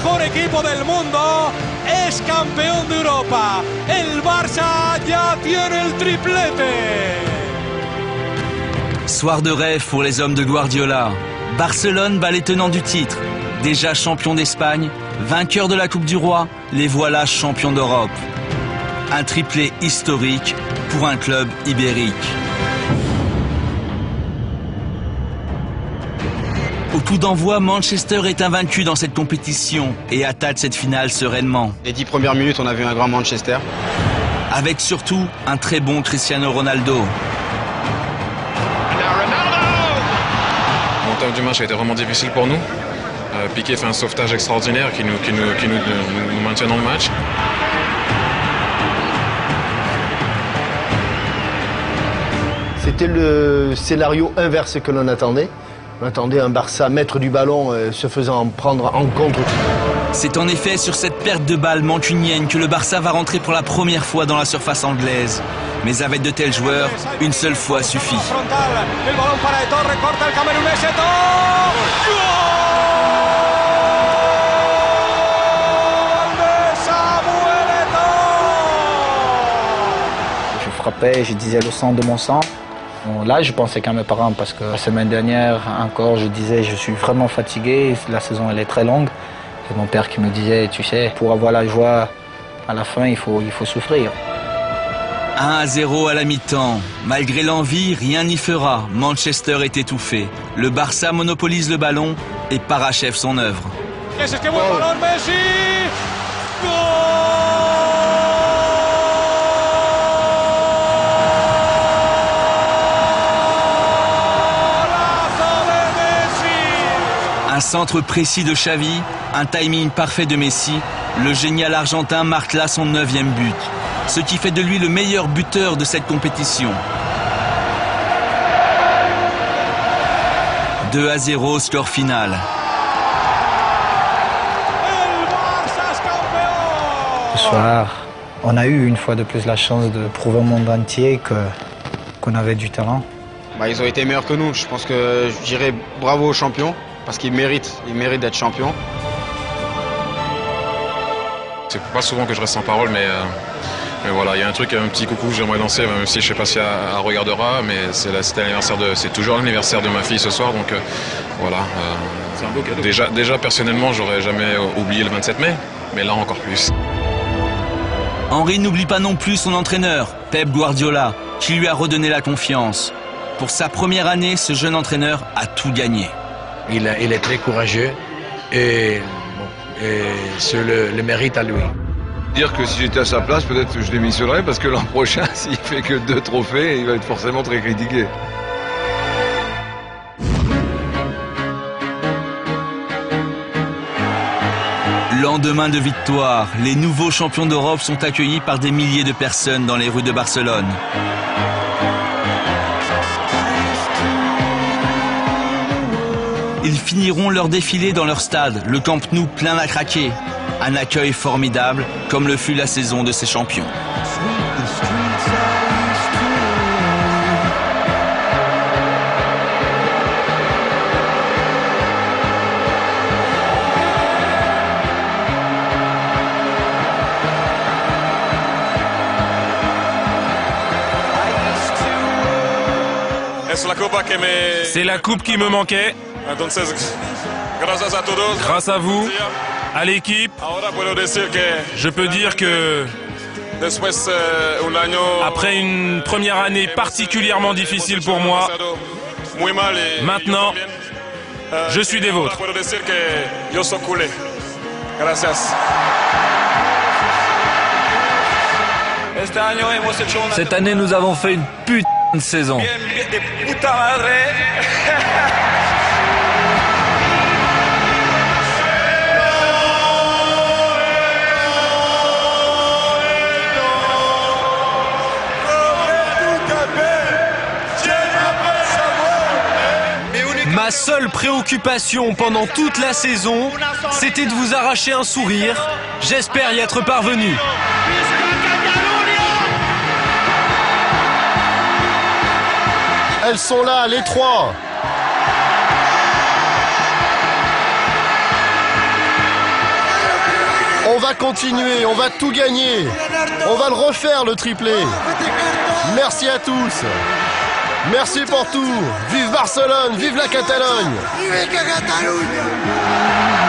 mejor equipo del mundo es campeón de Europa. El Barça ya tiene el triplete. Soir de rêve pour les hommes de Guardiola. Barcelone bat les tenants du titre. Déjà champion d'Espagne, vainqueur de la Coupe du Roi, les voilà champions d'Europe. Un triplé historique pour un club ibérique. Au coup d'envoi, Manchester est invaincu dans cette compétition et attaque cette finale sereinement. Les 10 premières minutes, on a vu un grand Manchester. Avec surtout un très bon Cristiano Ronaldo. Le montage du match a été vraiment difficile pour nous. Piqué fait un sauvetage extraordinaire qui nous maintient dans le match. C'était le scénario inverse que l'on attendait. On attendait un Barça maître du ballon se faisant prendre en contre. C'est en effet sur cette perte de balle mancunienne que le Barça va rentrer pour la première fois dans la surface anglaise. Mais avec de tels joueurs, une seule fois suffit. Je frappais, je disais le sang de mon sang. Bon, là, je pensais qu'à mes parents parce que la semaine dernière encore, je disais je suis vraiment fatigué, la saison elle est très longue. Et mon père qui me disait, tu sais, pour avoir la joie à la fin, il faut souffrir. 1-0 à la mi-temps. Malgré l'envie, rien n'y fera. Manchester est étouffé. Le Barça monopolise le ballon et parachève son œuvre. Un centre précis de Xavi, un timing parfait de Messi, le génial argentin marque là son 9e but, ce qui fait de lui le meilleur buteur de cette compétition. 2-0 score final. Ce soir, on a eu une fois de plus la chance de prouver au monde entier qu'on avait du talent. Ils ont été meilleurs que nous. Je pense que je dirais bravo aux champions. Parce qu'ils méritent d'être champions. C'est pas souvent que je reste sans parole, mais voilà, il y a un petit coucou que j'aimerais lancer, même si je sais pas si elle regardera, mais c'est toujours l'anniversaire de ma fille ce soir, donc voilà. C'est un beau cadeau. Déjà personnellement, j'aurais jamais oublié le 27 mai, mais là encore plus. Henry n'oublie pas non plus son entraîneur, Pep Guardiola, qui lui a redonné la confiance. Pour sa première année, ce jeune entraîneur a tout gagné. Il est très courageux et c'est le mérite à lui. Dire que si j'étais à sa place, peut-être que je démissionnerais parce que l'an prochain, s'il fait que 2 trophées, il va être forcément très critiqué. Lendemain de victoire, les nouveaux champions d'Europe sont accueillis par des milliers de personnes dans les rues de Barcelone. Ils finiront leur défilé dans leur stade, le Camp Nou plein à craquer. Un accueil formidable, comme le fut la saison de ces champions. C'est la coupe qui me manquait. Grâce à vous, à l'équipe, je peux dire que après une première année particulièrement difficile pour moi, maintenant, je suis des vôtres. Cette année, nous avons fait une putain de saison. Ma seule préoccupation pendant toute la saison, c'était de vous arracher un sourire. J'espère y être parvenu. Elles sont là, les trois. va continuer, on va tout gagner. On va le refaire, le triplé. Merci à tous. Merci pour tout. Vive Barcelone, vive la Catalogne. Vive la Catalogne.